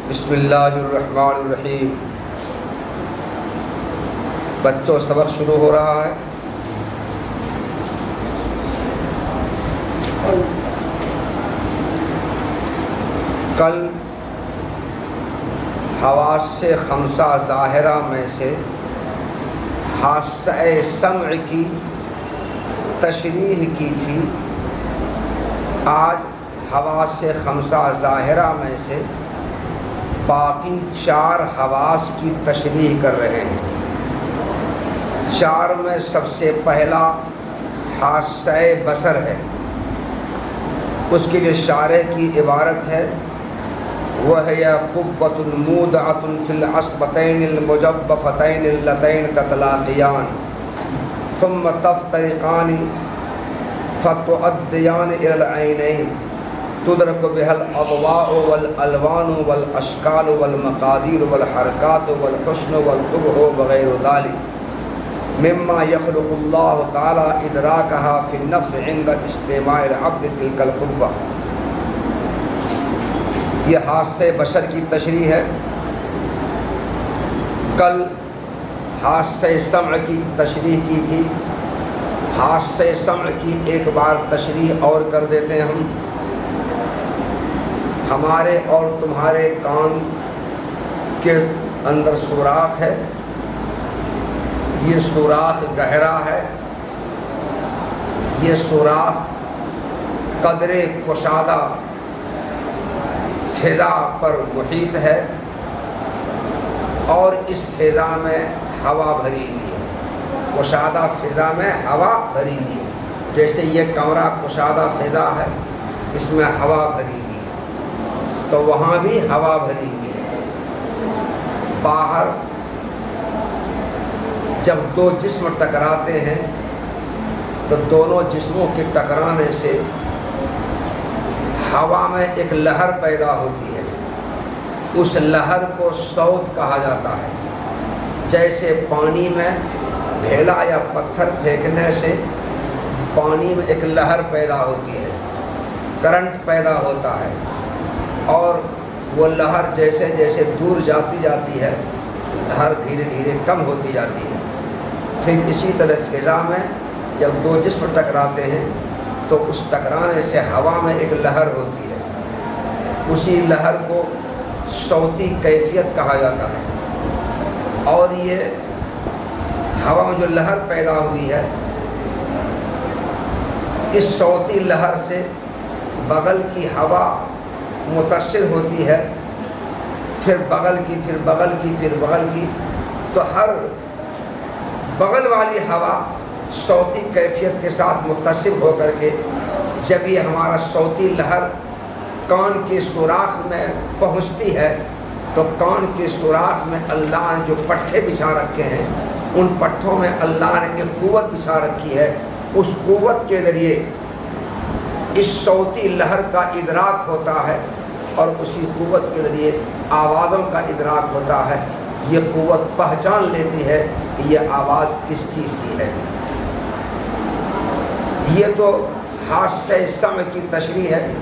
بسم اللہ الرحمن الرحیم۔ بچوں سبق شروع ہو رہا ہے۔ کل حواس خمسہ ظاہرہ میں سے حاسہ سمع کی تشریح کی تھی۔ آج حواس خمسہ ظاہرہ میں سے باقی چار حواس کی تشریح کر رہے ہیں۔ چار میں سب سے پہلا حاسہ بصر ہے۔ اس کے لیے شارح کی عبارت ہے وَهِيَ قُبَّةٌ مُودَعَةٌ فِي الْعَصْبَتَيْنِ الْمُجَبَّفَتَيْنِ اللَّتَيْنِ تَتَلَاقِيَانِ ثُمَّ تَفْتَرِقَانِ فَتُؤَدِّيَانِ إِلَى الْعَيْنَيْنِ تُدْرَكُ بِهَا الْأَضْوَاءُ وَالْأَلْوَانُ وَالْأَشْكَالُ وَالْمَقَادِيرُ وَالْحَرَكَاتُ وَالْحُسْنُ وَالْقُبْحُ وغير ذلك مما يخلق الله تعالى إدراكها في النفس عند استماع العبد تلك القوة۔ یہ حاسہ بصر کی تشریح ہے۔ کل حاسہ سمع کی تشریح کی تھی۔ حاسہ سمع کی ایک بار تشریح اور کر دیتے ہیں ہم۔ ہمارے اور تمہارے کان کے اندر سوراخ ہے۔ یہ سوراخ گہرا ہے۔ یہ سوراخ قدر کشادہ فضا پر محیط ہے اور اس فضا میں ہوا بھری ہوئی ہے۔ کشادہ فضا میں ہوا بھری ہوئی ہے۔ جیسے یہ کمرہ کشادہ فضا ہے، اس میں ہوا بھری ہوئی ہے، تو وہاں بھی ہوا بھری ہوئی ہے۔ باہر جب دو جسم ٹکراتے ہیں تو دونوں جسموں کے ٹکرانے سے ہوا میں ایک لہر پیدا ہوتی ہے۔ اس لہر کو صوت کہا جاتا ہے۔ جیسے پانی میں ڈھیلا یا پتھر پھینکنے سے پانی میں ایک لہر پیدا ہوتی ہے، کرنٹ پیدا ہوتا ہے، اور وہ لہر جیسے جیسے دور جاتی ہے لہر دھیرے دھیرے کم ہوتی جاتی ہے۔ ٹھیک اسی طرح فضا میں جب دو جسم ٹکراتے ہیں تو اس ٹکرانے سے ہوا میں ایک لہر ہوتی ہے۔ اسی لہر کو صوتی کیفیت کہا جاتا ہے۔ اور یہ ہوا میں جو لہر پیدا ہوئی ہے، اس صوتی لہر سے بغل کی ہوا متاثر ہوتی ہے، پھر بغل کی، پھر بغل کی، پھر بغل کی، تو ہر بغل والی ہوا صوتی کیفیت کے ساتھ متصل ہو کر کے جب یہ ہمارا صوتی لہر کان کے سوراخ میں پہنچتی ہے تو کان کے سوراخ میں اللہ نے جو پٹھے بچھا رکھے ہیں، ان پٹھوں میں اللہ نے ایک قوت بچھا رکھی ہے۔ اس قوت کے ذریعے اس صوتی لہر کا ادراک ہوتا ہے اور اسی قوت کے ذریعے آوازوں کا ادراک ہوتا ہے۔ یہ قوت پہچان لیتی ہے کہ یہ آواز کس چیز کی ہے۔ یہ تو حاسہ سمع کی تشریح ہے۔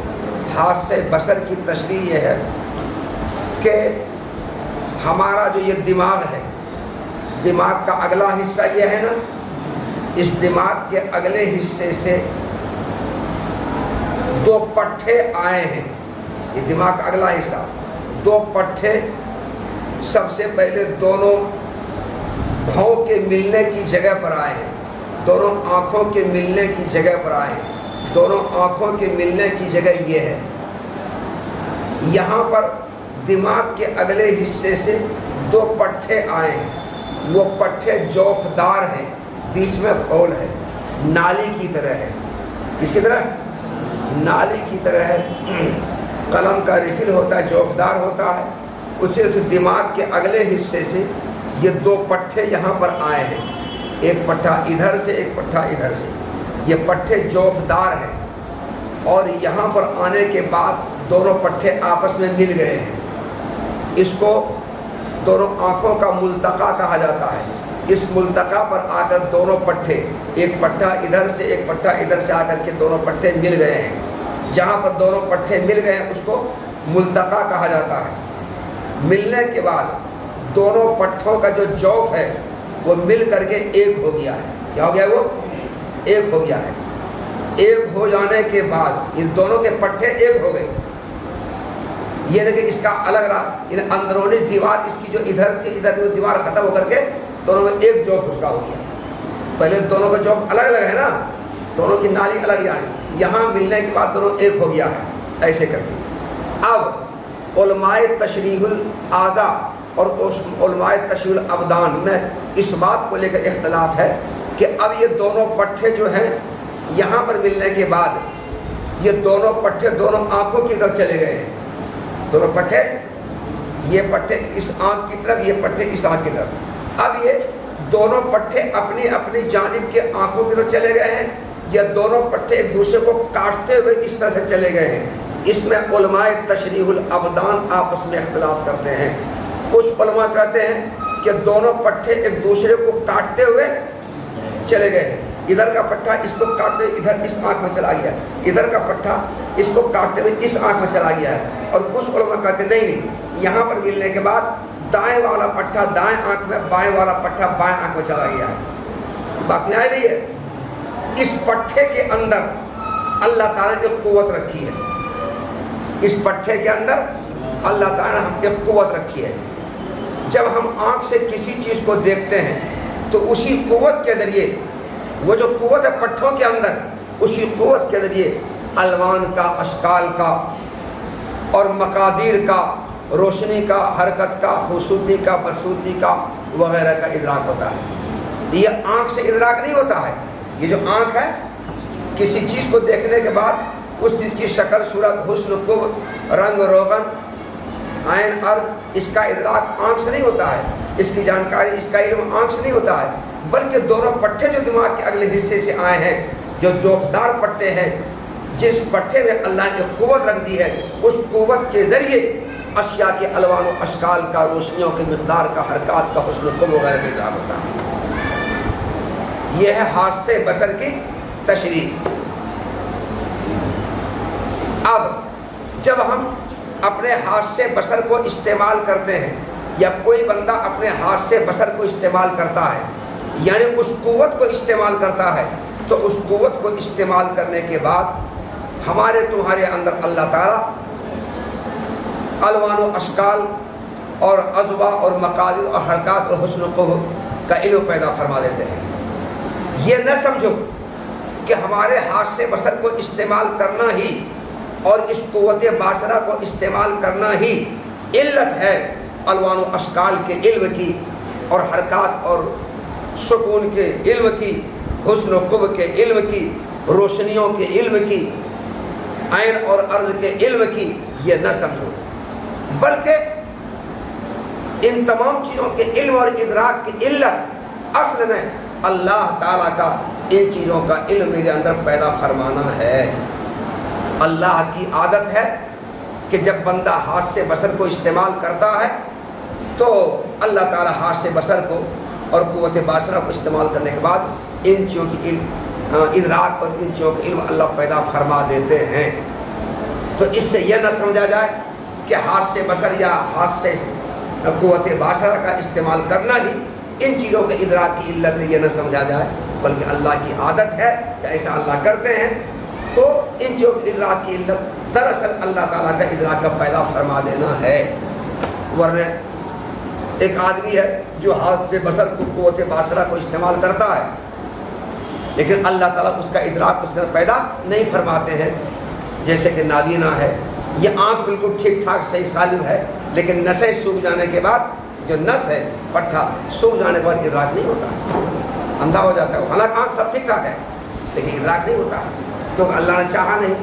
حاسہ بصر کی تشریح یہ ہے کہ ہمارا جو یہ دماغ ہے، دماغ کا اگلا حصہ یہ ہے نا، اس دماغ کے اگلے حصے سے دو پٹھے آئے ہیں۔ یہ دماغ کا اگلا حصہ، دو پٹھے سب سے پہلے دونوں بھاؤں کے ملنے کی جگہ پر آئے ہیں، دونوں آنکھوں کے ملنے کی جگہ پر آئے ہیں۔ دونوں آنکھوں کے ملنے کی جگہ یہ ہے۔ یہاں پر دماغ کے اگلے حصے سے دو پٹھے آئے ہیں۔ وہ پٹھے جوفدار ہیں، بیچ میں کھول ہے، نالی کی طرح ہے۔ کس کی طرح؟ نالی کی طرح ہے۔ قلم کا ریفل ہوتا ہے، جوفدار ہوتا ہے۔ اسے سے دماغ کے اگلے حصے سے یہ دو پٹھے یہاں پر آئے ہیں، ایک پٹھا ادھر سے، ایک پٹھا ادھر سے۔ یہ پٹھے جوفدار ہیں اور یہاں پر آنے کے بعد دونوں پٹھے آپس میں مل گئے ہیں۔ اس کو دونوں آنکھوں کا ملتقا کہا جاتا ہے۔ اس ملتقا پر آ کر دونوں پٹھے، ایک پٹھا ادھر سے ایک پٹھا ادھر سے آ کر کے دونوں پٹھے مل گئے ہیں۔ جہاں پر دونوں پٹھے مل گئے ہیں اس کو ملتقا کہا جاتا ہے۔ ملنے کے بعد دونوں پٹھوں کا جو جوف ہے وہ مل کر کے ایک ہو گیا ہے. کیا ہو گیا؟ وہ ایک ہو گیا ہے. ایک ہو جانے کے بعد ان دونوں کے پٹھے ایک ہو گئے. یہ نہیں کہ اس کا الگ رہا، ان اندرونی دیوار اس کی جو ادھر تھی ادھر وہ دیوار ختم ہو کر کے دونوں میں ایک جوف اس کا ہو گیا. پہلے دونوں کا جوف الگ الگ ہے نا، دونوں کی نالی الگ، یعنی یہاں ملنے کے بعد دونوں ایک ہو گیا ہے. ایسے کر کے اب علماء تشریح الاعضاء اور علماء تشریح الابدان میں اس بات کو لے کر اختلاف ہے کہ اب یہ دونوں پٹھے جو ہیں یہاں پر ملنے کے بعد یہ دونوں پٹھے دونوں آنکھوں کی طرف چلے گئے ہیں. دونوں پٹھے، یہ پٹھے اس آنکھ کی طرف، یہ پٹھے اس آنکھ کی طرف. اب یہ دونوں پٹھے اپنی اپنی جانب کے آنکھوں کی طرف چلے گئے ہیں یا دونوں پٹھے ایک دوسرے کو کاٹتے ہوئے اس طرح سے چلے گئے ہیں. اس میں علماء تشریح الابدان آپس میں اختلاف کرتے ہیں. کچھ علماء کہتے ہیں کہ دونوں پٹھے ایک دوسرے کو کاٹتے ہوئے چلے گئے ہیں. ادھر کا پٹھا اس کو کاٹتے ہوئے ادھر اس آنکھ میں چلا گیا، ادھر کا پٹھا اس کو کاٹتے ہوئے اس آنکھ میں چلا گیا ہے. اور کچھ علماء کہتے ہیں نہیں، یہاں پر ملنے کے بعد دائیں والا پٹھا دائیں آنکھ میں، بائیں والا پٹھا بائیں آنکھ میں چلا گیا ہے. بات نہیں آ رہی ہے؟ اس پٹھے کے اندر اللہ تعالیٰ نے ایک قوت رکھی ہے. اس پٹھے کے اندر اللہ تعالیٰ نے ہم ایک قوت رکھی ہے. جب ہم آنکھ سے کسی چیز کو دیکھتے ہیں تو اسی قوت کے ذریعے، وہ جو قوت ہے پٹھوں کے اندر، اسی قوت کے ذریعے الوان کا، اشکال کا اور مقادیر کا، روشنی کا، حرکت کا، خوبصورتی کا، بدصورتی کا وغیرہ کا ادراک ہوتا ہے. یہ آنکھ سے ادراک نہیں ہوتا ہے. یہ جو آنکھ ہے کسی چیز کو دیکھنے کے بعد اس چیز کی شکل، صورت، حسن، قبح، رنگ روغن، عین، عرض، اس کا ادراک آنکھ سے نہیں ہوتا ہے. اس کی جانکاری، اس کا علم آنکھ سے نہیں ہوتا ہے، بلکہ دونوں پٹھے جو دماغ کے اگلے حصے سے آئے ہیں، جو جوفدار پٹھے ہیں، جس پٹھے میں اللہ نے قوت رکھ دی ہے، اس قوت کے ذریعے اشیاء کے الوان و اشکال کا، روشنیوں کے مقدار کا، حرکات کا، حسن و قبح وغیرہ کا ادراک ہوتا ہے. یہ ہے ہاتھ سے بصر کی تشریح. اب جب ہم اپنے ہاتھ سے بصر کو استعمال کرتے ہیں یا کوئی بندہ اپنے ہاتھ سے بصر کو استعمال کرتا ہے، یعنی اس قوت کو استعمال کرتا ہے، تو اس قوت کو استعمال کرنے کے بعد ہمارے تمہارے اندر اللہ تعالیٰ الوان و اشکال اور اضواء اور مقادیر اور حرکات اور حسن و قبح کا علم پیدا فرما دیتے ہیں. یہ نہ سمجھو کہ ہمارے ہاتھ سے بصر کو استعمال کرنا ہی اور اس قوت باصرہ کو استعمال کرنا ہی علت ہے الوان و اشکال کے علم کی اور حرکات اور سکون کے علم کی، حسن و قبح کے علم کی، روشنیوں کے علم کی، عین اور عرض کے علم کی. یہ نہ سمجھو، بلکہ ان تمام چیزوں کے علم اور ادراک کی علت اصل میں اللہ تعالیٰ کا ان چیزوں کا علم میرے اندر پیدا فرمانا ہے. اللہ کی عادت ہے کہ جب بندہ ہاتھ سے بصر کو استعمال کرتا ہے تو اللہ تعالیٰ ہاتھ سے بصر کو اور قوت باصرہ کو استعمال کرنے کے بعد ان چیزوں کی علم، ادراک اور ان چیزوں کا علم اللہ پیدا فرما دیتے ہیں. تو اس سے یہ نہ سمجھا جائے کہ ہاتھ سے بصر یا ہاتھ سے قوت باصرہ کا استعمال کرنا ہی ان چیزوں کے ادراک کی علت ہے. یہ نہ سمجھا جائے، بلکہ اللہ کی عادت ہے کہ ایسا اللہ کرتے ہیں. تو ان چیزوں کے ادراک کی علت دراصل اللہ تعالیٰ کا ادراک کا پیدا فرما دینا ہے. ورنہ ایک آدمی ہے جو ہاتھ سے بصر کو، قوت باصرہ کو استعمال کرتا ہے، لیکن اللہ تعالیٰ اس کا ادراک اس کا پیدا نہیں فرماتے ہیں. جیسے کہ نابینا ہے، یہ آنکھ بالکل ٹھیک ٹھاک صحیح سالم ہے، لیکن نسیں سوکھ جانے کے بعد، جو نس ہے پٹھا سوکھ جانے کے بعد ادراک نہیں ہوتا، اندھا ہو جاتا ہے. حالانکہ آنکھ سب ٹھیک ٹھاک ہے لیکن ادراک نہیں ہوتا کیونکہ اللہ نے چاہا نہیں.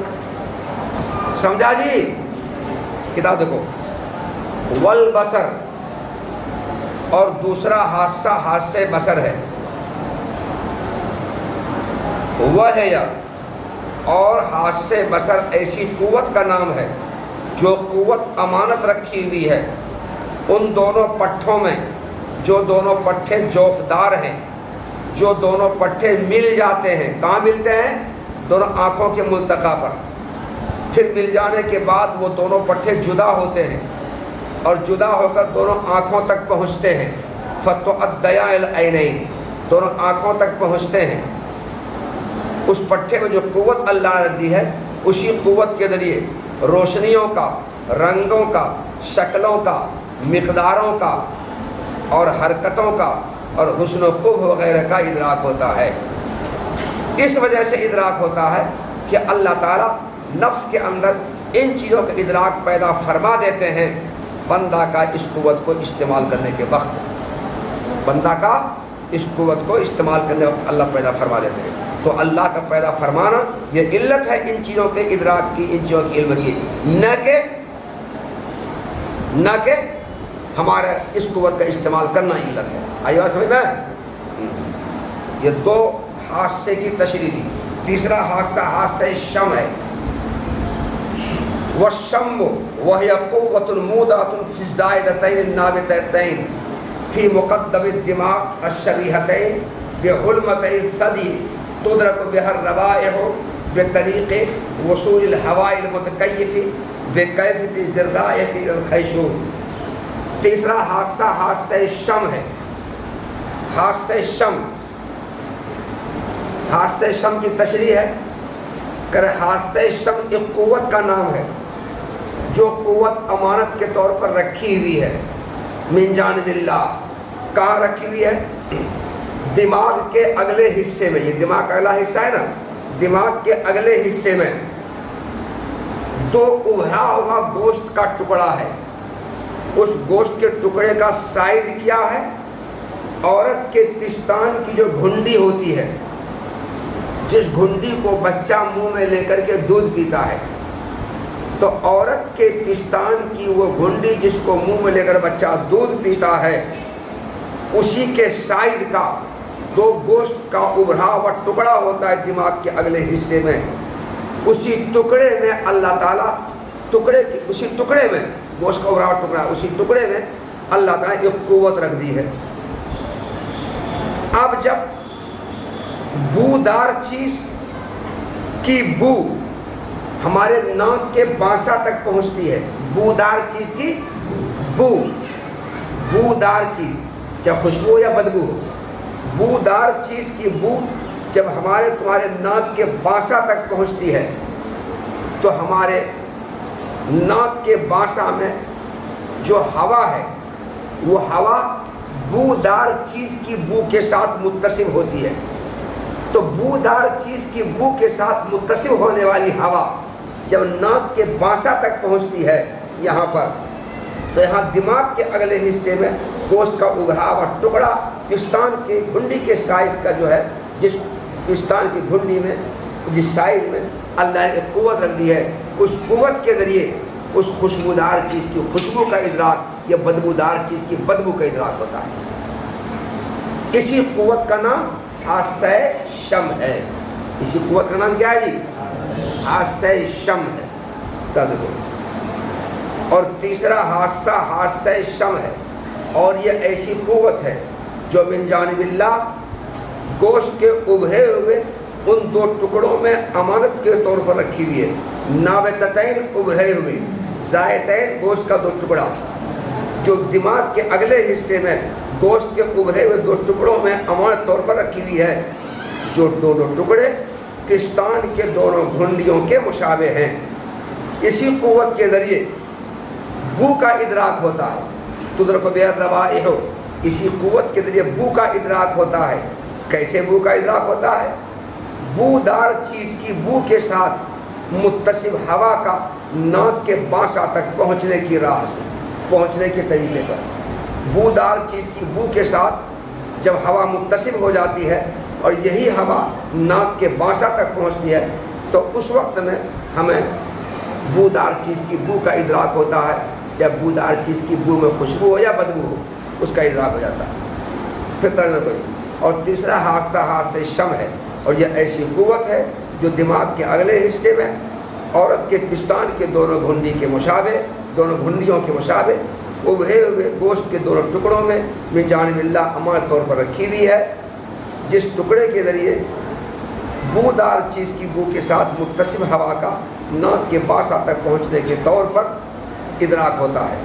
سمجھا جی؟ کتاب دیکھو، والبصر، اور دوسرا حادثہ ہاتھ سے بصر ہے، وہ ہے یا اور ہاتھ سے بصر ایسی قوت کا نام ہے جو قوت امانت رکھی ہوئی ہے ان دونوں پٹھوں میں، جو دونوں پٹھے جوفدار ہیں، جو دونوں پٹھے مل جاتے ہیں. کہاں ملتے ہیں؟ دونوں آنکھوں کے ملتقا پر. پھر مل جانے کے بعد وہ دونوں پٹھے جدا ہوتے ہیں اور جدا ہو کر دونوں آنکھوں تک پہنچتے ہیں، فتؤدیان العینین، دونوں آنکھوں تک پہنچتے ہیں۔ اس پٹھے میں جو قوت اللہ نے دی ہے، اسی قوت کے ذریعے روشنیوں کا، رنگوں کا، شکلوں کا، مقداروں کا اور حرکتوں کا اور حسن و قبح وغیرہ کا ادراک ہوتا ہے۔ اس وجہ سے ادراک ہوتا ہے کہ اللہ تعالیٰ نفس کے اندر ان چیزوں کا ادراک پیدا فرما دیتے ہیں بندہ کا اس قوت کو استعمال کرنے کے وقت، بندہ کا اس قوت کو استعمال کرنے وقت اللہ پیدا فرما دیتے ہیں۔ تو اللہ کا پیدا فرمانا یہ علت ہے ان چیزوں کے ادراک کی، ان چیزوں کی علم کی، نہ کہ ہمارا اس قوت کا استعمال کرنا علت ہے۔ آئی بات سمجھ میں؟ یہ دو حادثے کی تشریح دی۔ تیسرا حادثہ حادثہ شم ہے۔ والشم وہی قوت مودۃ فی الزائدتین النابتتین فی مقدم الدماغ الشبیہتین بحلمتئی الثدی تدرک بها الروائح بطریق وصول الہواء المتکیف بکیفیت الذرائح الى الخیشوم۔ تیسرا حادثہ حادثہ شم ہے۔ حادثہ شم، حادثہ شم کی تشریح ہے کہ حادثہ شم ایک قوت کا نام ہے جو قوت امانت کے طور پر رکھی ہوئی ہے من جانب اللہ۔ کہاں رکھی ہوئی ہے؟ دماغ کے اگلے حصے میں۔ یہ دماغ کا اگلا حصہ ہے نا، دماغ کے اگلے حصے میں دو ابھرا ہوا گوشت کا ٹکڑا ہے۔ اس گوشت کے ٹکڑے کا سائز کیا ہے؟ عورت کے پستان کی جو گھنڈی ہوتی ہے، جس گھنڈی کو بچہ منہ میں لے کر کے دودھ پیتا ہے، تو عورت کے پستان کی وہ گھنڈی جس کو منہ میں لے کر بچہ دودھ پیتا ہے، اسی کے سائز کا دو گوشت کا ابھرا ہوا ٹکڑا ہوتا ہے دماغ کے اگلے حصے میں۔ اسی ٹکڑے میں اللہ تعالیٰ اسی ٹکڑے میں گوشت کا ابھرا ہوا ٹکڑا، اسی ٹکڑے میں اللہ تعالیٰ نے ایک قوت رکھ دی ہے۔ اب جب بودار چیز کی بو ہمارے ناک کے بانسا تک پہنچتی ہے، بودار چیز کی بو، بودار چیز چاہے خوشبو یا بدبو ہو، بودار چیز کی بو جب تمہارے ناک کے بانسا تک پہنچتی ہے تو ہمارے ناک کے بانسا میں جو ہوا ہے وہ ہوا بودار چیز کی بو کے ساتھ متصل ہوتی ہے۔ تو بودار چیز کی بو کے ساتھ متصل ہونے والی ہوا جب ناک کے بانسا تک پہنچتی ہے یہاں پر، تو یہاں دماغ کے اگلے حصے میں گوشت کا ابھرا ہوا ٹکڑا پستان کی گھنڈی کے سائز کا جو ہے، جس پستان کی گھنڈی میں جس سائز میں اللہ نے ایک قوت رکھ دی ہے، اس قوت کے ذریعے اس خوشبودار چیز کی خوشبو کا ادراک یا بدبودار چیز کی بدبو کا ادراک ہوتا ہے۔ اسی قوت کا نام حادثہ شم ہے۔ اسی قوت کا نام کیا ہے جی؟ حادثہ شم ہے۔ اور تیسرا حادثہ حادثہ شم ہے، اور یہ ایسی قوت ہے جو من جانب اللہ گوشت کے ابھرے ہوئے ان دو ٹکڑوں میں امانت کے طور پر رکھی ہوئی ہے۔ نابتتین ابھرے ہوئے، زائتین گوشت کا دو ٹکڑا جو دماغ کے اگلے حصے میں گوشت کے ابھرے ہوئے دو ٹکڑوں میں امانت طور پر رکھی ہوئی ہے، جو دونوں ٹکڑے پستان کے دونوں گھنڈیوں کے مشابہ ہیں۔ اسی قوت کے ذریعے بو کا ادراک ہوتا ہے، تدرک بها الروائح، اسی قوت کے ذریعے بو کا ادراک ہوتا ہے۔ کیسے بو کا ادراک ہوتا ہے؟ بودار چیز کی بو کے ساتھ متصل ہوا کا ناک کے بانسا تک پہنچنے کی راہ سے، پہنچنے کے طریقے پر، بودار چیز کی بو کے ساتھ جب ہوا متصل ہو جاتی ہے اور یہی ہوا ناک کے بانسا تک پہنچتی ہے تو اس وقت میں ہمیں بودار چیز کی بو کا ادراک ہوتا ہے۔ جب بودار چیز کی بو میں خوشبو ہو یا بدبو ہو اس کا ادراک ہو جاتا ہے، پھر ترجمہ کوئی۔ اور تیسرا حادثہ حادثہ شم ہے، اور یہ ایسی قوت ہے جو دماغ کے اگلے حصے میں عورت کے پستان کے دونوں گھنڈی کے مشابہ، دونوں گھنڈیوں کے مشابہ ابھرے ہوئے گوشت کے دونوں ٹکڑوں میں من جانب اللہ امانت طور پر رکھی ہوئی ہے، جس ٹکڑے کے ذریعے بودار چیز کی بو کے ساتھ متصل ہوا کا ناک کے بانسا تک پہنچنے کے طور پر ادراک ہوتا ہے۔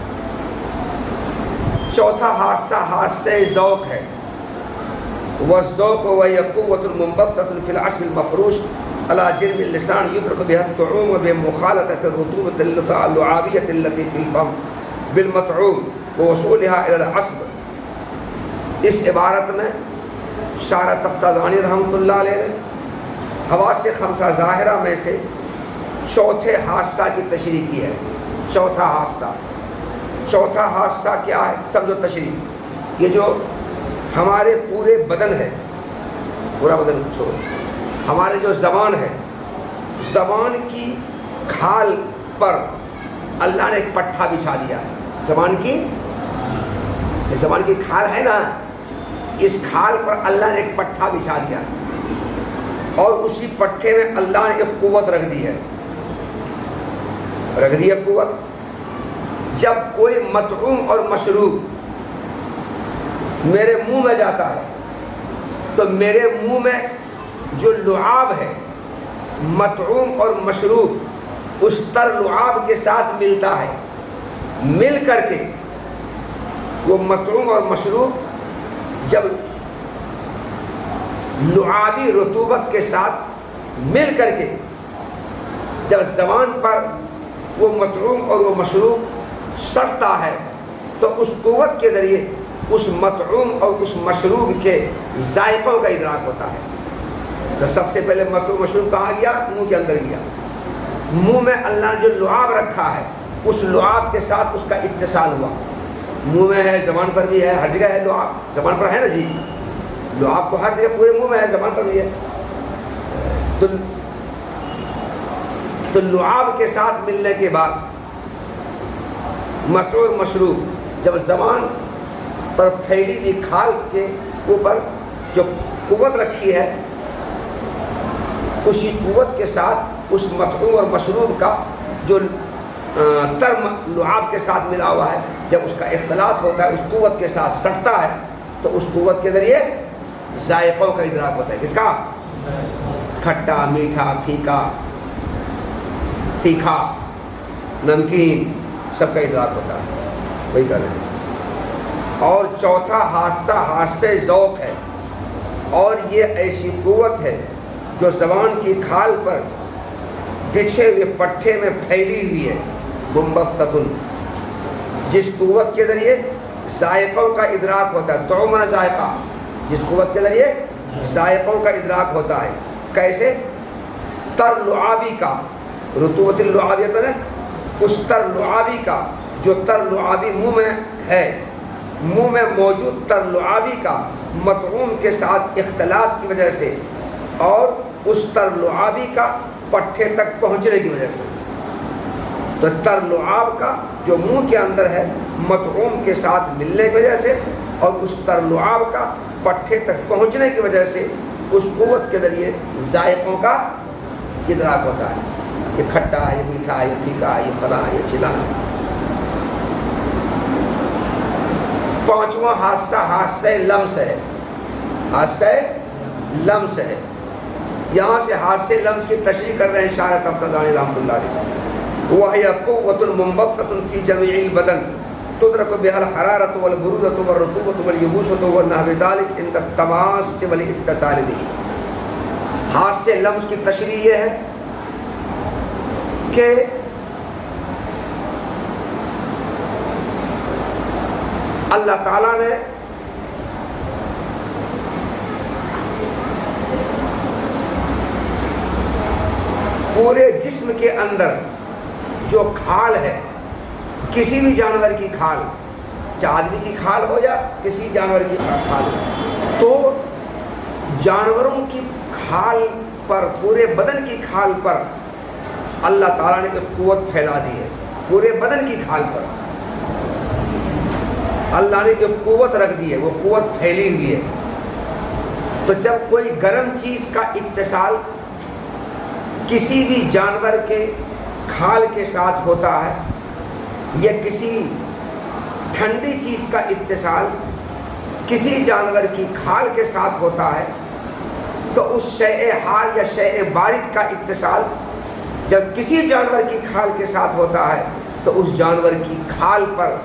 چوتھا حادثہ حادثہ ذوق ہے. والذوق وهي قوة منبثقة في العصب المفروش على جرم اللسان يدرك بها الطعوم وبمخالطة الرطوبة اللعابية التي في الفم بالمطعوم ووصولها إلى العصب. اس عبارت میں شارح تفتازانی رحمۃ اللہ علیہ نے حواس خمسہ ظاہرہ میں سے چوتھے حادثہ کی تشریح کی ہے. چوتھا حادثہ کیا ہے؟ سمجھو تشریح. یہ جو ہمارے پورے بدن ہے، پورا بدن چھوڑو، ہمارے جو زبان ہے، زبان کی کھال پر اللہ نے ایک پٹھا بچھا دیا ہے. زبان کی کھال ہے نا، اس کھال پر اللہ نے ایک پٹھا بچھا دیا ہے اور اسی پٹھے میں اللہ نے ایک قوت رکھ دی ہے. قوت. جب کوئی مطعوم اور مشروب میرے منہ میں جاتا ہے تو میرے منہ میں جو لعاب ہے، مطعوم اور مشروب اس تر لعاب کے ساتھ ملتا ہے. مل کر کے وہ مطعوم اور مشروب جب لعابی رطوبت کے ساتھ مل کر کے جب زبان پر وہ مطعوم اور وہ مشروب سڑتا ہے تو اس قوت کے ذریعے اس مطعوم اور اس مشروب کے ذائقوں کا ادراک ہوتا ہے. تو سب سے پہلے مطعوم مشروب کہاں گیا؟ منہ کے اندر گیا. منہ میں اللہ نے جو لعاب رکھا ہے اس لعاب کے ساتھ اس کا اتصال ہوا. منہ میں ہے، زبان پر بھی ہے، ہر جگہ ہے لعاب. زبان پر ہے نا جی، لعاب تو ہر جگہ پورے منہ میں ہے، زبان پر بھی ہے. تو لعاب کے ساتھ ملنے کے بعد مطعوم مشروب جب زبان پر پھیلی ہوئی کھال کے اوپر جو قوت رکھی ہے، اسی قوت کے ساتھ اس مطعوم اور مشروب کا جو تر لعاب کے ساتھ ملا ہوا ہے، جب اس کا اختلاط ہوتا ہے، اس قوت کے ساتھ سٹتا ہے تو اس قوت کے ذریعے ذائقوں کا ادراک ہوتا ہے. کس کا؟ کھٹا، میٹھا، پھیکا، تیکھا، نمکین، سب کا ادراک ہوتا ہے. وہی کر رہے ہیں. اور چوتھا حادثہ حادثہ ذوق ہے، اور یہ ایسی قوت ہے جو زبان کی کھال پر بچھے ہوئے پٹھے میں پھیلی ہوئی ہے. منبثقۃ، جس قوت کے ذریعے ذائقوں کا ادراک ہوتا ہے. تو من ذائقہ، جس قوت کے ذریعے ذائقوں کا ادراک ہوتا ہے. کیسے؟ تر لعابی کا، رطوبت اللعابیت ہے، اس تر لعابی کا جو تر لعابی منہ میں ہے، منہ میں موجود تر لعابی کا مطعوم کے ساتھ اختلاط کی وجہ سے اور اس تر لعابی کا پٹھے تک پہنچنے کی وجہ سے. تو تر لعاب کا جو منہ کے اندر ہے مطعوم کے ساتھ ملنے کی وجہ سے اور اس تر لعاب کا پٹھے تک پہنچنے کی وجہ سے اس قوت کے ذریعے ذائقوں کا ادراک ہوتا ہے. یہ کھٹا ہے، یہ میٹھا ہے، یہ پھیکا ہے، یہ فلاں ہے، یہ چلا ہے. پانچواں حادثہ حادثہ لمس ہے. حادثہ لمس ہے. یہاں سے حادثہ لمس کی تشریح کر رہے ہیں شارح تفتازانی رحمۃ اللہ علیہ. وَهِيَ قُوَّةٌ مُنبَثَّةٌ فِي جَمِيعِ الْبَدَنِ تُدْرَكُ بِهَا الْحَرَارَةُ وَالْبُرُودَةُ وَالرُّطُوبَةُ وَالْيَبُوسَةُ وَنَحْوُ ذَلِكَ عِنْدَ التَّمَاسِ وَالْاِتِّصَالِ بِهِ. حادثہ لمس کی تشریح یہ ہے کہ اللہ تعالیٰ نے پورے جسم کے اندر جو کھال ہے، کسی بھی جانور کی کھال، چاہے آدمی کی کھال ہو یا کسی جانور کی کھال ہو، تو جانوروں کی کھال پر، پورے بدن کی کھال پر اللہ تعالیٰ نے ایک قوت پھیلا دی ہے. پورے بدن کی کھال پر اللہ نے ایک قوت رکھ دی ہے، وہ قوت پھیلی ہوئی ہے. تو جب کوئی گرم چیز کا اتصال کسی بھی جانور کے کھال کے ساتھ ہوتا ہے یا کسی ٹھنڈی چیز کا اتصال کسی جانور کی کھال کے ساتھ ہوتا ہے، تو اس شیء حار یا شیء بارد کا اتصال جب کسی جانور کی کھال کے ساتھ ہوتا ہے تو اس جانور کی کھال پر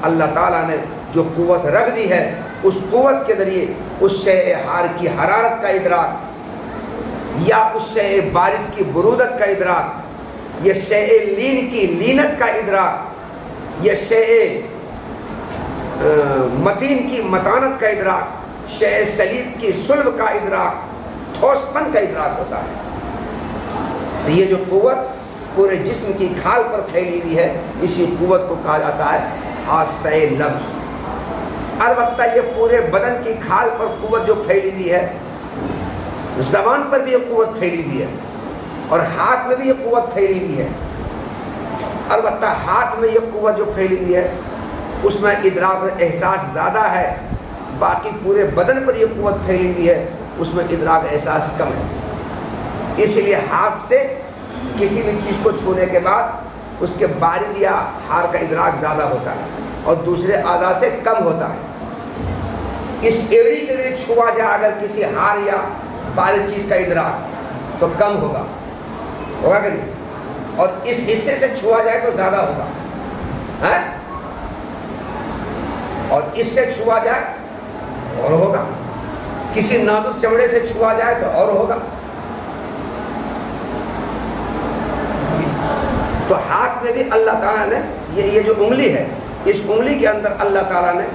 اللہ تعالیٰ نے جو قوت رکھ دی ہے اس قوت کے ذریعے اس شے حار کی حرارت کا ادراک یا اس شے بارد کی برودت کا ادراک یا شے لین کی لینت کا ادراک یا شے متین کی متانت کا ادراک شے سلیب کی صلب کا ادراک ٹھوسپن کا ادراک ہوتا ہے۔ تو یہ جو قوت پورے جسم کی کھال پر پھیلی ہوئی ہے اسی قوت کو کہا جاتا ہے حاسہ لمس۔ البتہ یہ پورے بدن کی کھال پر قوت جو پھیلی ہوئی ہے، زبان پر بھی یہ قوت پھیلی ہوئی ہے اور ہاتھ میں بھی یہ قوت پھیلی ہوئی ہے۔ البتہ ہاتھ میں یہ قوت جو پھیلی ہوئی ہے اس میں ادراک اور احساس زیادہ ہے، باقی پورے بدن پر یہ قوت پھیلی ہوئی ہے اس میں ادراک احساس کم ہے۔ اس لیے ہاتھ سے کسی بھی چیز کو چھونے کے بعد اس کے بارد یا ہار کا ادراک زیادہ ہوتا ہے اور دوسرے اعضاء سے کم ہوتا ہے۔ اس ایڑی کے لیے چھوا جائے اگر کسی ہار یا بارد چیز کا ادراک تو کم ہوگا کہ نہیں، اور اس حصے سے چھوا جائے تو زیادہ ہوگا، اور اس سے چھوا جائے اور ہوگا، کسی نازک چمڑے سے چھوا جائے تو اور ہوگا۔ تو ہاتھ میں بھی اللہ تعالیٰ نے یہ جو انگلی ہے اس انگلی کے اندر اللہ تعالیٰ نے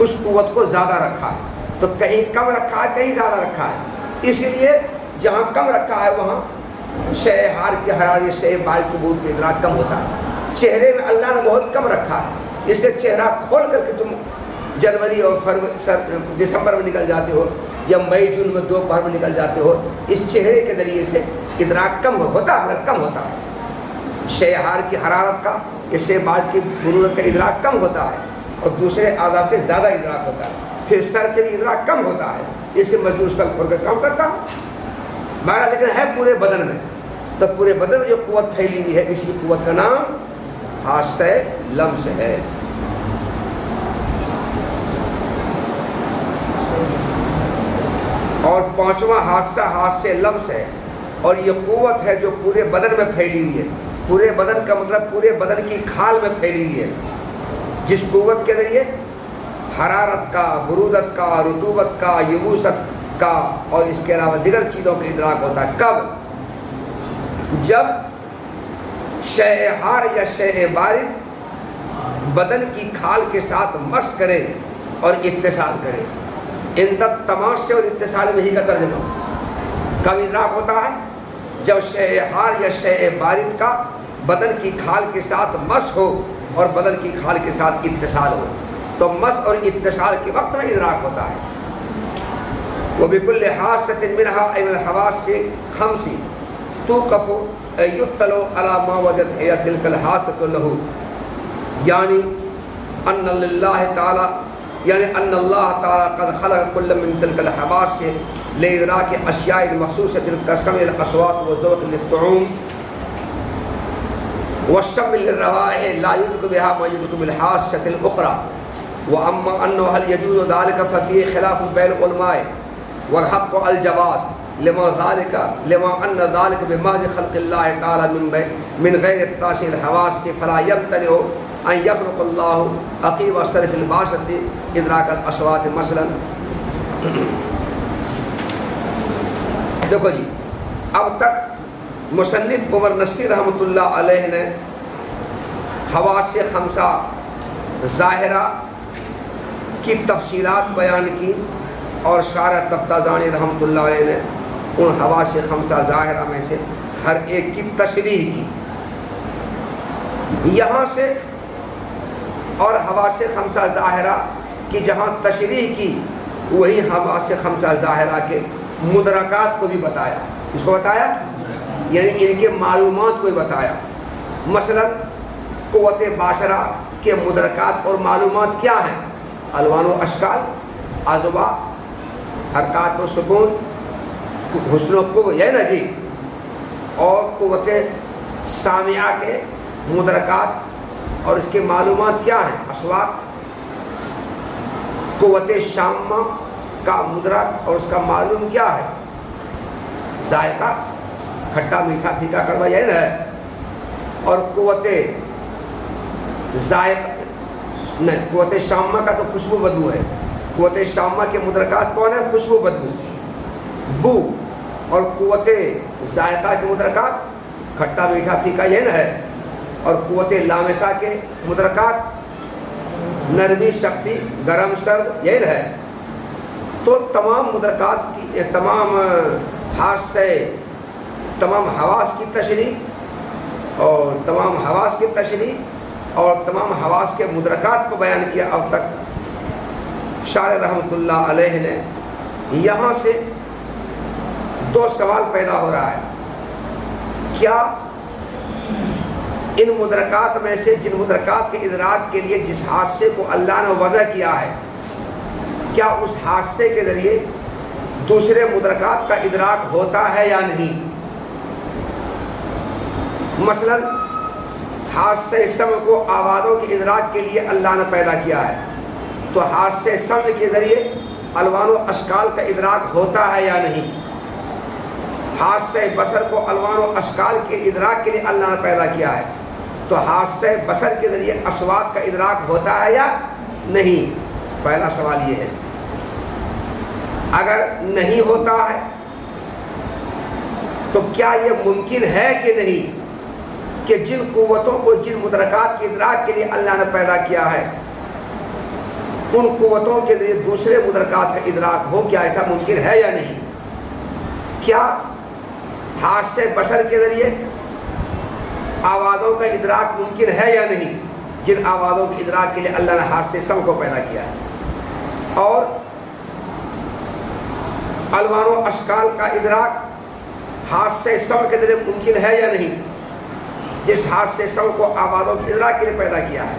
اس قوت کو زیادہ رکھا ہے، تو کہیں کم رکھا ہے کہیں زیادہ رکھا ہے۔ اسی لیے جہاں کم رکھا ہے وہاں شے ہار کی حرارت شے بال کی برود کا ادراک کم ہوتا ہے۔ چہرے میں اللہ نے بہت کم رکھا ہے، اس لیے چہرہ کھول کر کے تم جنوری اور دسمبر میں نکل جاتے ہو یا مئی جون میں دوپہر میں نکل جاتے ہو، اس چہرے کے ذریعے سے ادراک کم ہوتا ہے، مگر کم ہوتا ہے۔ شے ہار کی حرارت کا یا شے بال کی برود کا ادراک کم ہوتا ہے اور دوسرے اعضاء سے زیادہ ادراک ہوتا ہے۔ پھر سر سے بھی ادراک کم ہوتا ہے، اس سے مزدور سر کھول کر کام کرتا ہوں بہرحال، لیکن ہے پورے بدن میں۔ تو پورے بدن میں جو قوت پھیلی ہوئی ہے اسی قوت کا نام حاسہ لمس ہے۔ اور پانچواں حادثہ حاسہ لمس ہے، اور یہ قوت ہے جو پورے بدن میں پھیلی ہوئی ہے۔ پورے بدن کا مطلب پورے بدن کی کھال میں پھیلی ہوئی ہے، جس قوت کے ذریعے حرارت کا، برودت کا، رطوبت کا، یبوست کا اور اس کے علاوہ دیگر چیزوں کا ادراک ہوتا ہے۔ کب؟ جب شے ہار یا شے بارد بدن کی کھال کے ساتھ مس کرے اور اتصال کرے۔ ان تک تماس سے اور اتصال میں ہی کا ترجمہ۔ کب ادراک ہوتا ہے؟ جب شے ہار یا شے بارد کا بدن کی کھال کے ساتھ مس ہو اور بدن کی کھال کے ساتھ اتصال ہو، تو مس اور اتصال کے وقت میں ادراک ہوتا ہے۔ وَبِكُلِّ حَاسَّةٍ مِّنْهَا أَيْ مِنَ الْحَوَاسِّ الْخَمْسِ تُوقَفُ يُطَّلُعُ عَلَى مَا وَجَدَتْ هِيَ تِلْكَ الْحَاسَّةُ لَهُ، یعنی أن للہ تعالی یعنی ان اللہ تعالی قد خلق كل من تلك الحواس لإدراك أشياء مخصوصة كالسمع الأصوات والذوق للطعوم والشم للروائح لا يدرك بها ما يدرك بالحاسة الأخرى، وأما أنه هل يجوز ذلك ففيه خلاف بين العلماء والحق الجواز لما أن ذلك بمحض خلق الله تعالى من غير تأثير الحواس، فلا يمتنع أن يخلق الله عقيب صرف الباشرة إدراك الأصوات مثلا۔ دیکھو جی، اب تک مصنف عمر نصیر رحمۃ اللہ علیہ نے حواس خمسہ ظاہرہ کی تفصیلات بیان کی، اور شارح تفتازانی رحمۃ اللہ علیہ نے ان حواس خمسہ ظاہرہ میں سے ہر ایک کی تشریح کی۔ یہاں سے اور حواس خمسہ ظاہرہ کی جہاں تشریح کی، وہی حواس خمسہ ظاہرہ کے مدرکات کو بھی بتایا۔ اس کو بتایا یعنی ان کے معلومات کو بھی بتایا۔ مثلا قوت باشرہ کے مدرکات اور معلومات کیا ہیں؟ الوان و اشکال، اذوا، حرکات و سکون، حسن و قوہ، یہ نا جی۔ اور قوت سامعہ کے مدرکات اور اس کے معلومات کیا ہیں؟ اصوات۔ قوت شامہ کا مدرک اور اس کا معلوم کیا ہے؟ ذائقہ، کھٹا میٹھا پھیکا کڑوا، یہ نا ہے۔ اور قوت ذائقہ نہیں، قوت شامہ کا تو خوشبو بدبو ہے. قوت شامہ کے مدرکات کون ہیں؟ خوشبو بدبو بو. اور قوت ذائقہ کے مدرکات کھٹا میٹھا پھیکا یہ نہ ہے. اور قوت لامسہ کے مدرکات نرمی سختی گرم سرد یہ نہ ہے. تو تمام مدرکات کی تمام حاسے تمام حواس کی تشریح اور تمام حواس کی تشریح اور تمام حواس کے مدرکات کو بیان کیا. اب تک شارح رحمۃ اللہ علیہ نے یہاں سے دو سوال پیدا ہو رہا ہے. کیا ان مدرکات میں سے جن مدرکات کے ادراک کے لیے جس حادثے کو اللہ نے وضع کیا ہے، کیا اس حادثے کے ذریعے دوسرے مدرکات کا ادراک ہوتا ہے یا نہیں؟ مثلا حادثے سمع کو آوازوں کے ادراک کے لیے اللہ نے پیدا کیا ہے، تو حادثے سمع کے ذریعے الوان و اشکال کا ادراک ہوتا ہے یا نہیں؟ حادثے بصر کو الوان و اشکال کے ادراک کے لیے اللہ نے پیدا کیا ہے، تو حادثے بصر کے ذریعے اصوات کا ادراک ہوتا ہے یا نہیں؟ پہلا سوال یہ ہے. اگر نہیں ہوتا ہے تو کیا یہ ممکن ہے کہ نہیں کہ جن قوتوں کو جن مدرکات کے ادراک کے لیے اللہ نے پیدا کیا ہے ان قوتوں کے ذریعے دوسرے مدرکات کا ادراک ہو؟ کیا ایسا ممکن ہے یا نہیں؟ کیا حادثے بصر کے ذریعے آوازوں کا ادراک ممکن ہے یا نہیں، جن آوازوں کے ادراک کے لیے اللہ نے حادثے سمع کو پیدا کیا ہے؟ اور الوان و اشکال کا ادراک حادثے سمع کے ذریعے ممکن ہے یا نہیں، جس حادثے سمع کو آوازوں کے ادراک کے لیے پیدا کیا ہے؟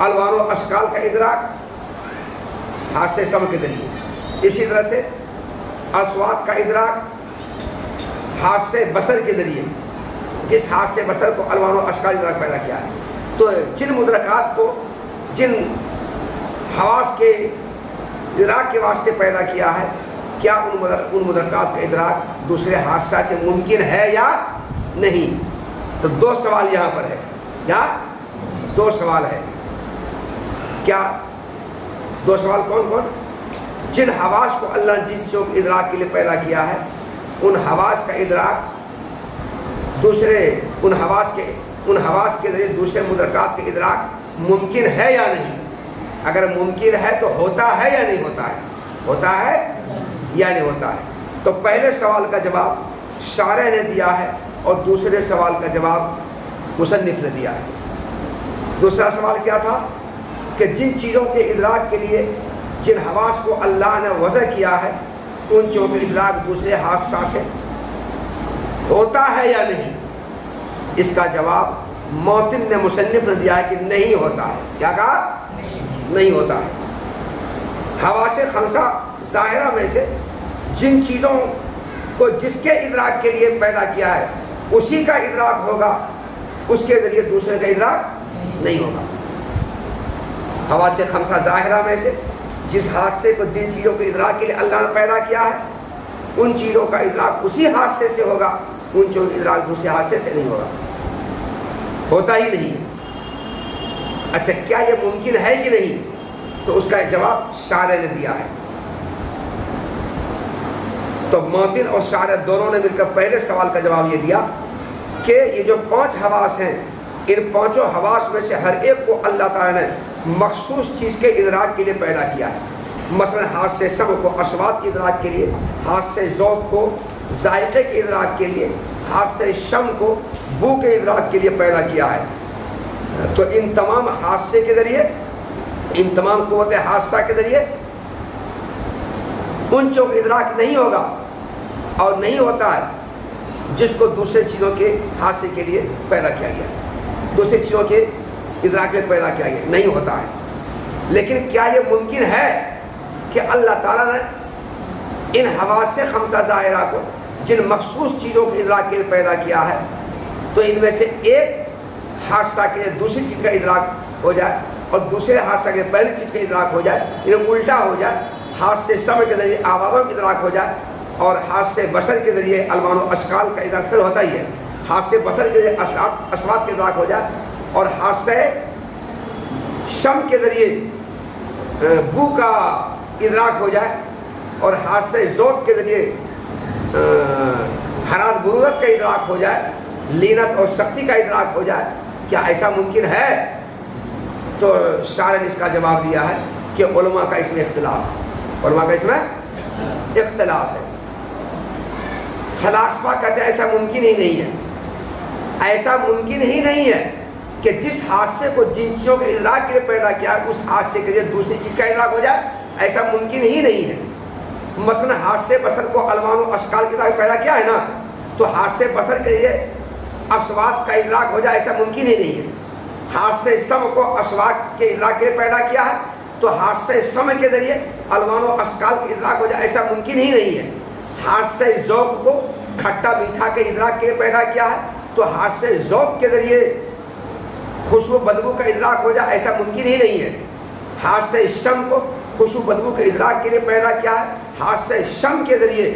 الوان و اشکال کا ادراک حادثے سمع کے ذریعے. اسی طرح سے اصوات کا ادراک حادثے بصر کے ذریعے، جس حادثے بصر کو الوان و اشکال ادراک پیدا کیا ہے. تو جن مدرکات کو جن حواس کے ادراک کے واسطے پیدا کیا ہے، کیا ان مدرکات کا ادراک دوسرے حادثہ سے ممکن ہے یا نہیں؟ تو دو سوال یہاں پر ہے. یا دو سوال ہے. کیا دو سوال کون کون؟ جن حواس کو اللہ نے جن چیزوں کے ادراک کے لیے پیدا کیا ہے ان حواس کا ادراک دوسرے ان حواس کے ذریعے دوسرے مدرکات کے ادراک ممکن ہے یا نہیں؟ اگر ممکن ہے تو ہوتا ہے یا نہیں ہوتا ہے؟ ہوتا ہے یا نہیں ہوتا ہے؟ تو پہلے سوال کا جواب شارح نے دیا ہے اور دوسرے سوال کا جواب مصنف نے دیا ہے. دوسرا سوال کیا تھا کہ جن چیزوں کے ادراک کے لیے جن حواس کو اللہ نے وضع کیا ہے ان چیزوں کے ادراک دوسرے حادثہ سے ہوتا ہے یا نہیں؟ اس کا جواب موتن نے مصنف نے دیا ہے کہ نہیں ہوتا ہے. کیا کہا؟ نہیں ہوتا ہے. حواس خمسہ ظاہرہ میں سے جن چیزوں کو جس کے ادراک کے لیے پیدا کیا ہے اسی کا ادراک ہوگا، اس کے ذریعے دوسرے کا ادراک نہیں ہوگا. حواس خمسہ ظاہرہ میں سے جس حادثے کو جن چیزوں کے ادراک کے لیے اللہ نے پیدا کیا ہے ان چیزوں کا ادراک اسی حادثے سے ہوگا، ان چیزوں کا ادراک دوسرے حادثے سے نہیں ہوگا، ہوتا ہی نہیں ہے. اچھا کیا یہ ممکن ہے کہ نہیں؟ تو اس کا جواب شارح نے دیا ہے. تو موتن اور شارح دونوں نے مل کر پہلے سوال کا جواب یہ دیا کہ یہ جو 5 حواس ہیں ان 5 حواس میں سے ہر ایک کو اللہ تعالیٰ نے مخصوص چیز کے ادراک کے لیے پیدا کیا ہے. مثلا ہاتھ سے سمع کو اصوات کے ادراک کے لیے، ہاتھ سے ذوق کو ذائقے کے ادراک کے لیے، ہاتھ سے شم کو بو کے ادراک کے لیے پیدا کیا ہے. تو ان تمام حادثے کے ذریعے، ان تمام قوت حادثہ کے ذریعے ان چیزوں کا ادراک نہیں ہوگا اور نہیں ہوتا ہے جس کو دوسرے چیزوں کے حادثے کے لیے پیدا کیا گیا ہے، دوسری چیزوں کے ادراک میں پیدا کیا گیا نہیں ہوتا ہے. لیکن کیا یہ ممکن ہے کہ اللہ تعالیٰ نے ان حواس خمسہ ظاہرہ کو جن مخصوص چیزوں کے ادراک کے لیے پیدا کیا ہے تو ان میں سے ایک حادثہ کے لیے دوسری چیز کا ادراک ہو جائے اور دوسرے حادثہ کے لیے پہلی چیز کا ادراک ہو جائے، انہیں الٹا ہو جائے، ہاتھ سے سمع کے ذریعے آوازوں کا ادراک ہو جائے اور ہاتھ سے بصر کے ذریعے الوان و اشکال کا ادراک ہوتا ہی ہے، ہاتھ سے بصر کے ذریعے اصوات کے ادراک ہو جائے اور ہاتھ سے شم کے ذریعے بو کا ادراک ہو جائے اور حاسہ ذوق کے ذریعے حرارت برودت کا ادراک ہو جائے، لینت اور سختی کا ادراک ہو جائے، کیا ایسا ممکن ہے؟ تو شاعر نے اس کا جواب دیا ہے کہ علماء کا اس میں اختلاف ہے، علماء کا اس میں اختلاف ہے۔ فلاسفہ کہتے ہیں ایسا ممکن ہی نہیں ہے، ایسا ممکن ہی نہیں ہے کہ جس حادثے کو جن چیزوں کے ادراک کے لیے پیدا کیا اس حادثے کے لیے دوسری چیز کا ادراک ہو جائے، ایسا ممکن ہی نہیں ہے۔ مثلا حادثے بصر کو الوان و اشکال کے ادراک پیدا کیا ہے نا، تو حادثے بصر کے لیے اصوات کا ادراک ہو جائے، ایسا ممکن ہی نہیں ہے۔ حادثے سمع کو اصوات کے ادراک کے لیے پیدا کیا ہے، تو حادثے سمع کے ذریعے الوان و اشکال کے ادراک ہو جائے، ایسا ممکن ہی نہیں ہے۔ حادثے ذوق کو کھٹا میٹھا کے ادراک کے لیے پیدا کیا ہے، تو حادثے ذوق کے ذریعے خوشبو بدبو کا ادراک ہو جائے، ایسا ممکن ہی نہیں ہے۔ حادثے شم کو خوشبو بدبو کے ادراک کے لیے پیدا کیا ہے، حادثے شم کے ذریعے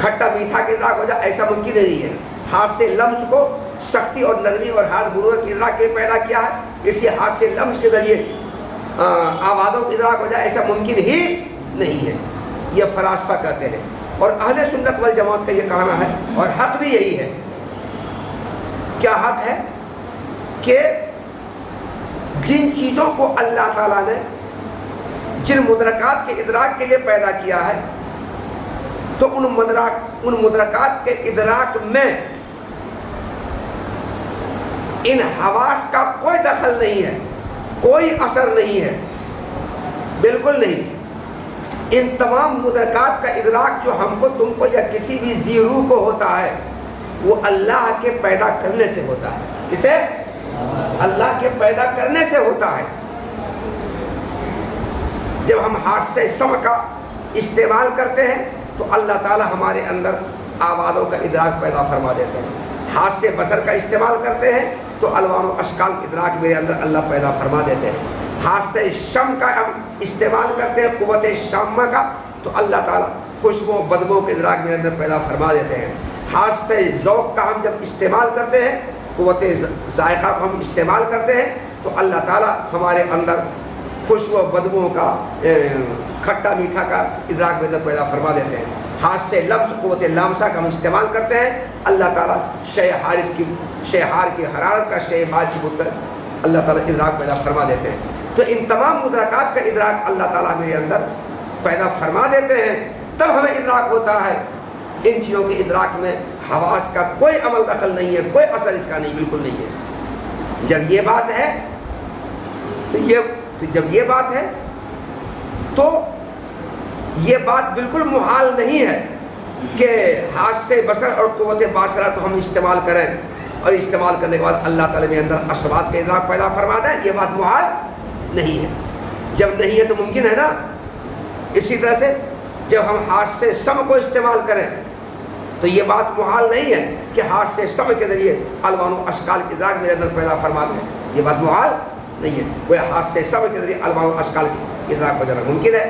کھٹا میٹھا کے ادراک ہو جائے، ایسا ممکن نہیں ہے۔ حادثے لمس کو سختی اور نرمی اور حالت برودت کے ادراک کے لیے پیدا کیا ہے، اسی حادثے لمس کے ذریعے آوازوں کے ادراک ہو جائے، ایسا ممکن ہی نہیں ہے۔ یہ فلاسفہ کہتے ہیں، اور اہل سنت والجماعت کا یہ کہنا ہے، اور حق بھی یہی ہے۔ کیا حق ہے؟ کہ جن چیزوں کو اللہ تعالیٰ نے جن مدرکات کے ادراک کے لیے پیدا کیا ہے، تو ان مدرکات کے ادراک میں ان حواس کا کوئی دخل نہیں ہے، کوئی اثر نہیں ہے، بالکل نہیں۔ ان تمام مدرکات کا ادراک جو ہم کو تم کو یا کسی بھی ذی روح کو ہوتا ہے، وہ اللہ کے پیدا کرنے سے ہوتا ہے۔ اسے اللہ کے پیدا کرنے سے ہوتا ہے۔ جب ہم حادثے سمع کا استعمال کرتے ہیں تو اللہ تعالی ہمارے اندر آوازوں کا ادراک پیدا فرما دیتے ہیں۔ حادثے بصر کا استعمال کرتے ہیں تو الوان و اشکال کا ادراک میرے اندر اللہ پیدا فرما دیتے ہیں۔ حادثے شم کا ہم استعمال کرتے ہیں، قوت شامہ کا، تو اللہ تعالیٰ خوشبو بدبو کے ادراک میرے اندر پیدا فرما دیتے ہیں۔ حادثے ذوق کا ہم جب استعمال کرتے ہیں، قوت ذائقہ کو ہم استعمال کرتے ہیں، تو اللہ تعالیٰ ہمارے اندر خوشبو بدبو کا کھٹا میٹھا کا ادراک میرے اندر پیدا فرما دیتے ہیں۔ حادثے لفظ قوت لامسہ کا ہم استعمال کرتے ہیں، اللہ تعالیٰ شے حار کی حرارت کا شے بال چبوت کر اللہ تعالیٰ ادراک پیدا فرما دیتے ہیں۔ تو ان تمام مدرکات کا ادراک اللہ تعالیٰ میرے اندر پیدا فرما دیتے ہیں، تب ہمیں ادراک ہوتا ہے۔ ان چیزوں کے ادراک میں حواس کا کوئی عمل دخل نہیں ہے، کوئی اثر اس کا نہیں، بالکل نہیں ہے۔ جب یہ بات ہے تو یہ بات بالکل محال نہیں ہے کہ حادثے بصر اور قوت باصرہ کو ہم استعمال کریں اور استعمال کرنے کے بعد اللہ تعالیٰ میں اندر اصوات کا ادراک پیدا فرما دیں۔ یہ بات محال نہیں ہے۔ جب نہیں ہے تو ممکن ہے نا۔ اسی طرح سے جب ہم حادثے سمع کو استعمال کریں تو یہ بات محال نہیں ہے کہ حادثے سمع کے ذریعے الوان و اشکال کے ادراک میرے اندر پیدا فرما دیں۔ یہ بات محال نہیں ہے۔ وہ حادثے سمع کے ذریعے الوان و اشکال کے ادراک ہو جانا ممکن ہے۔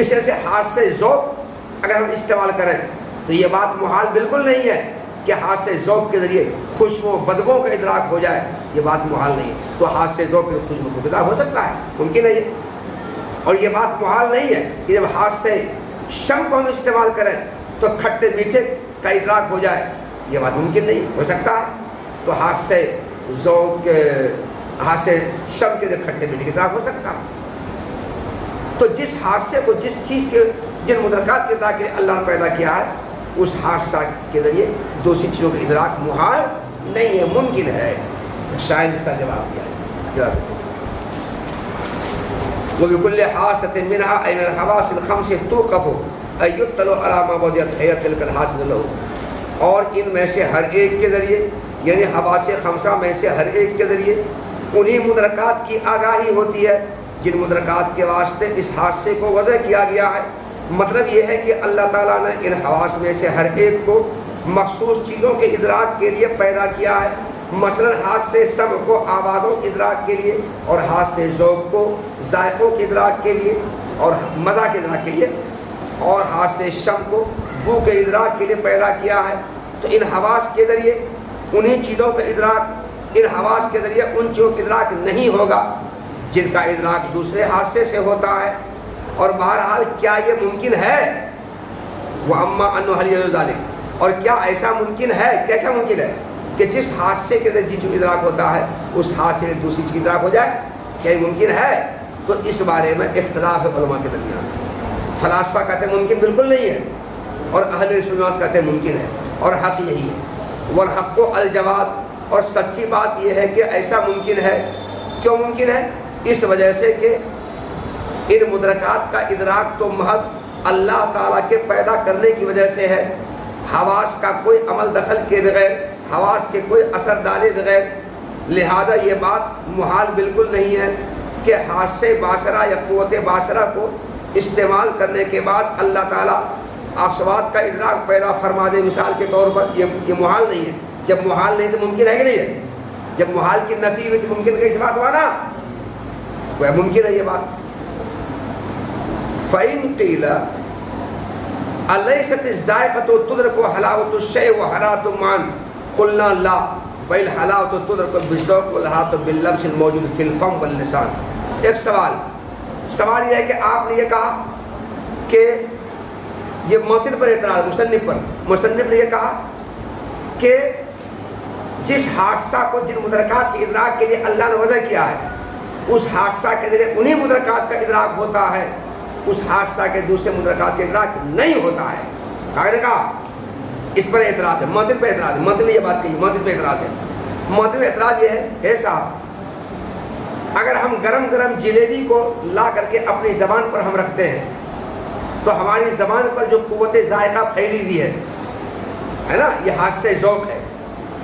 اس طرح سے حادثے ذوق اگر ہم استعمال کریں تو یہ بات محال بالکل نہیں ہے کہ حادثے ذوق کے ذریعے خوشبو بدبو کا ادراک ہو جائے، یہ بات محال نہیں ہے۔ تو حادثے ذوق کے خوشبو کا ادراک ہو سکتا ہے، ممکن ہے یہ۔ اور یہ بات محال نہیں ہے کہ جب حادثے شم کو ہم استعمال کریں تو کھٹے میٹھے کا ادراک ہو جائے، یہ بات ممکن نہیں، ہو سکتا ہے۔ تو حادثے ذوق حادثے شم کے ذریعے کھٹے میٹھے کا ادراک ہو سکتا ہے۔ تو جس حادثے کو جس چیز کے جن مدرکات کے ادراک کے لیے اللہ نے پیدا کیا ہے، اس حادثہ کے ذریعے دوسری چیزوں کے ادراک محال نہیں ہے، ممکن ہے۔ شاید اس کا جواب دیا ہے۔ وَبِكُلِّ حَاسَةٍ مِّنْهَا أَيْ مِنَ الْحَوَاسِ الْخَمْسِ تُوقَفُ أَن يُطَّلَعَ عَلَىٰ مَا بَدِيَتْ حَيَّةُ تِلْكَ الْحَاسِةِ لَهُ، اور ان میں سے ہر ایک کے ذریعے، یعنی حواس خمسہ میں سے ہر ایک کے ذریعے انہی مدرکات کی آگاہی ہوتی ہے جن مدرکات کے واسطے اس حادثے کو وضع کیا گیا ہے۔ مطلب یہ ہے کہ اللہ تعالیٰ نے ان حواس میں سے ہر ایک کو مخصوص چیزوں کے ادراک کے لیے پیدا کیا ہے۔ مثلا حادثے سمع کو آوازوں کے ادراک کے لیے، اور حادثے ذوق کو ذائقوں کے ادراک کے لیے اور مزہ کے ادراک کے لیے، اور حادثے شم کو بو کے ادراک کے لیے پیدا کیا ہے۔ تو ان حواس کے ذریعے انہی چیزوں کا ادراک ان حواس کے ذریعے ان چیزوں کا ادراک نہیں ہوگا جن کا ادراک دوسرے حادثے سے ہوتا ہے. اور بہرحال کیا یہ ممکن ہے؟ وَأَمَّا أَنُّ هَلْ يَجُوزُ ذَلِكَ، اور کیا ایسا ممکن ہے، کیسا ممکن ہے کہ جس حادثے کے ذریعے جس چیز ادراک ہوتا ہے اس حادثے سے دوسری چیز ادراک ہو جائے؟ کیا یہ ممکن ہے؟ تو اس بارے میں اختلاف ہے علماء کے درمیان. فلاسفہ کہتے ہیں ممکن بالکل نہیں ہے، اور اہل سنت کہتے ہیں ممکن ہے، اور حق یہی ہے. والحق الجواب، اور سچی بات یہ ہے کہ ایسا ممکن ہے. کیوں ممکن ہے؟ اس وجہ سے کہ ان مدرکات کا ادراک تو محض اللہ تعالیٰ کے پیدا کرنے کی وجہ سے ہے، حواس کا کوئی عمل دخل کے بغیر، حواس کے کوئی اثر ڈالے بغیر. لہذا یہ بات محال بالکل نہیں ہے کہ حادثے باشرہ یا قوت باشرہ کو استعمال کرنے کے بعد اللہ تعالیٰ اصوات کا ادراک پیدا فرما دے مثال کے طور پر. یہ محال نہیں ہے. جب محال نہیں تو ممکن ہے کہ نہیں ہے؟ جب محال کی نفی ہوئی تو ممکن کا اس بات ہوا نا، وہ ممکن ہے یہ بات. فَإِن قِيلَ أَلَيْسَتِ الذَّائِقَةُ تُدْرَكُ حَلَاوَةُ الشَّيْءِ وَحَرَارَةُ مَعًا قُلْنَا لَا بَلْ حَلَاوَةُ تُدْرَكُ بِالذَّوْقِ وَالْحَلَاوَةُ بِاللَّمْسِ الْمَوْجُودِ فِي الْفَمِّ وَاللِّسَانِ. ایک سوال یہ ہے کہ آپ نے یہ کہا کہ یہ متن پر اعتراض، مصنف نے یہ کہا کہ جس حادثہ کو جن مدرکات کے ادراک کے لیے اللہ نے وضع کیا ہے اس حادثہ کے ذریعے انہی مدرکات کا ادراک ہوتا ہے، اس حادثہ کے دوسرے مدرکات کا ادراک نہیں ہوتا ہے. کہا اس پر اعتراض ہے، متن پہ اعتراض ہے. متن نے یہ بات کہی، متن پہ اعتراض ہے. متن میں اعتراض یہ ہے صاحب اگر ہم گرم گرم جلیبی کو لا کر کے اپنی زبان پر ہم رکھتے ہیں تو ہماری زبان پر جو قوت ذائقہ پھیلی ہوئی ہے نا، یہ حادثے ذوق ہے.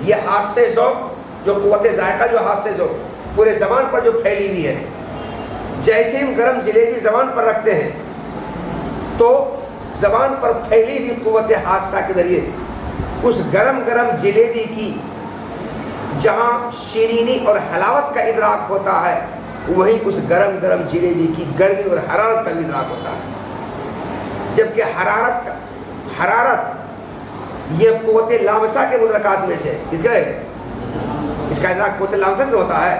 یہ حادثے ذوق جو قوت ذائقہ جو حادثے ذوق پورے زبان پر جو پھیلی ہوئی ہے، جیسے ہم گرم جلیبی زبان پر رکھتے ہیں تو زبان پر پھیلی ہوئی قوت حادثہ کے ذریعے اس گرم گرم جلیبی کی جہاں شیرینی اور حلاوت کا ادراک ہوتا ہے وہیں اس گرم گرم جلیبی کی گرمی اور حرارت کا بھی ادراک ہوتا ہے. جبکہ حرارت یہ قوت لامسہ کے مدرکات میں سے اس کا ادراک قوت لامسہ سے ہوتا ہے،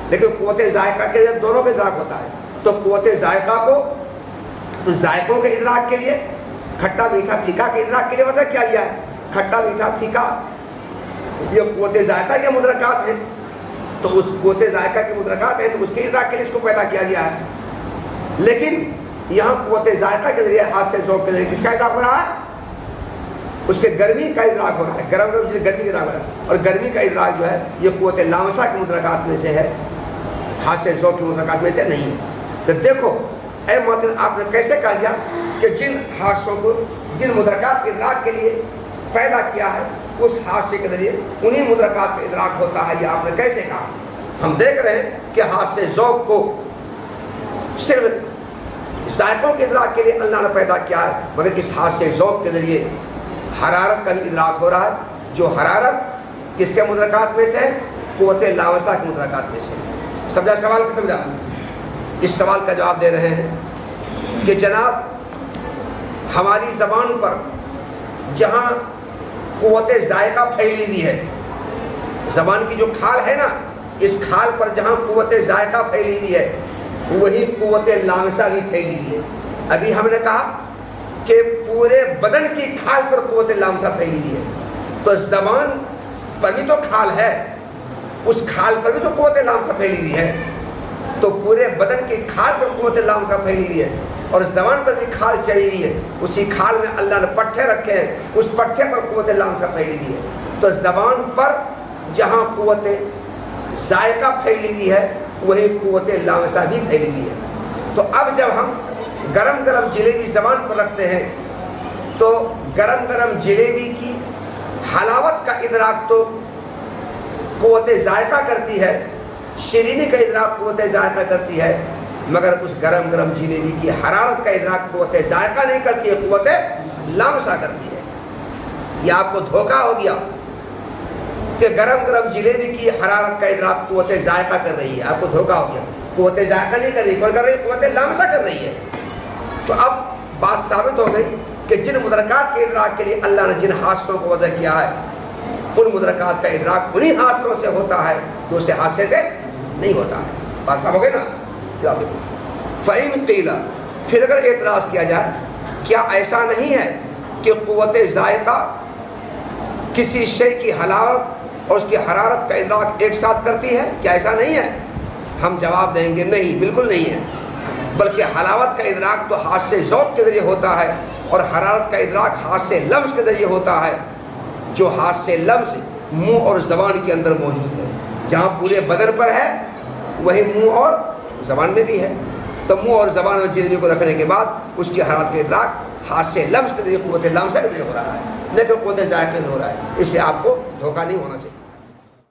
لیکن قوت ذائقہ کے دونوں کا ادراک ہوتا ہے. تو قوت ذائقہ کو تو ذائقوں کے ادراک کے لیے کھٹا میٹھا پھیکا کے ادراک کے لیے وضع کیا گیا ہے. کھٹا میٹھا پھیکا یہ قوت ذائقہ کے مدرکات ہیں، تو اس قوت ذائقہ کے مدرکات ہیں تو اس کے ادراک کے لیے اس کو پیدا کیا گیا ہے. لیکن یہاں قوت ذائقہ کے ذریعے حادثے ذوق کے ذریعے کس کا ادراک ہو رہا ہے؟ اس کے گرمی کا ادراک ہو رہا ہے. گرم گرمی کا ادراک ہو رہا ہے، اور گرمی کا ادراک جو ہے یہ قوت لامسہ کے مدرکات میں سے ہے، حادثے ذوق کے مدرکات میں سے نہیں ہے. تو دیکھو اے معتزل، آپ نے کیسے کہہ دیا کہ جن حادثوں کو جن مدرکات کے ادراک کے لیے پیدا کیا ہے اس حادثے کے ذریعے انہی مدرکات کا ادراک ہوتا ہے؟ یہ آپ نے کیسے کہا؟ ہم دیکھ رہے ہیں کہ حادثے ذوق کو صرف ذائقوں کے ادراک کے لیے اللہ نے پیدا کیا ہے، مگر اس حادثے ذوق کے ذریعے حرارت کا بھی ادراک ہو رہا ہے، جو حرارت کس کے مدرکات میں سے؟ قوت لامسہ کے مدرکات میں سے. سمجھا سوال کو؟ سمجھا؟ اس سوال کا جواب دے رہے ہیں کہ جناب ہماری زبان پر جہاں قوت ذائقہ پھیلی ہوئی ہے، زبان کی جو کھال ہے نا، اس کھال پر جہاں قوت ذائقہ پھیلی ہوئی ہے وہی قوت لامسہ بھی پھیلی ہوئی ہے. ابھی ہم نے کہا کہ پورے بدن کی کھال پر قوت لامسہ پھیلی ہوئی ہے، تو زبان پر بھی تو کھال ہے، اس کھال پر بھی تو قوت لامسہ پھیلی ہوئی ہے. تو پورے بدن کی کھال پر قوت لامسہ پھیلی ہوئی ہے اور زبان پر بھی کھال چڑھی ہوئی ہے. اسی کھال میں اللہ نے پٹھے رکھے ہیں، اس پٹھے پر قوت لامسہ پھیلی ہوئی ہے. تو زبان پر جہاں قوت ذائقہ پھیلی ہوئی ہے وہی قوت لامسہ بھی پھیلی ہوئی ہے. تو اب جب ہم گرم گرم جلیبی زبان پر رکھتے ہیں تو گرم گرم جلیبی کی حلاوت کا ادراک تو قوت ذائقہ کرتی ہے، شیرینی کا ادراک قوت ذائقہ کرتی ہے، مگر اس گرم گرم جلیبی کی حرارت کا ادراک قوت ذائقہ نہیں کرتی ہے، قوت لامسہ کرتی ہے. یہ آپ کو دھوکہ ہو گیا کہ گرم گرم جلیبی کی حرارت کا ادراک قوت ذائقہ کر رہی ہے. آپ کو دھوکہ ہو گیا، قوت ذائقہ نہیں کر رہی، کون کر رہی؟ قوت لامسہ کر رہی ہے. تو اب بات ثابت ہو گئی کہ جن مدرکات کے ادراک کے لیے اللہ نے جن حادثوں کو وضع کیا ہے ان مدرکات کا ادراک انہی حادثوں سے ہوتا ہے تو اسے حادثے سے نہیں ہوتا ہے. بات صاحب ہو گئی نا. فَإِن قِيلَ پھر اگر اعتراض کیا جائے کیا ایسا نہیں ہے کہ قوت ذائقہ کسی شے کی حلاوت اور اس کی حرارت کا ادراک ایک ساتھ کرتی ہے؟ کیا ایسا نہیں ہے؟ ہم جواب دیں گے نہیں، بالکل نہیں ہے. بلکہ حلاوت کا ادراک تو ہاتھ سے ذوق کے ذریعے ہوتا ہے اور حرارت کا ادراک ہاتھ سے لمس کے ذریعے ہوتا ہے. جو ہاتھ سے لمس منہ اور زبان کے اندر موجود ہے، جہاں پورے بدن پر ہے وہی منہ اور زبان میں بھی ہے. تو منہ اور زبان میں چیزوں کو رکھنے کے بعد اس کی حرارت کا ادراک ہاتھ سے لمس کے ذریعے قوت لمسہ کے ذریعے ہو رہا ہے، لیکن قوت ذائقہ ہو رہا ہے. اس سے آپ کو دھوکہ نہیں ہونا چاہیے.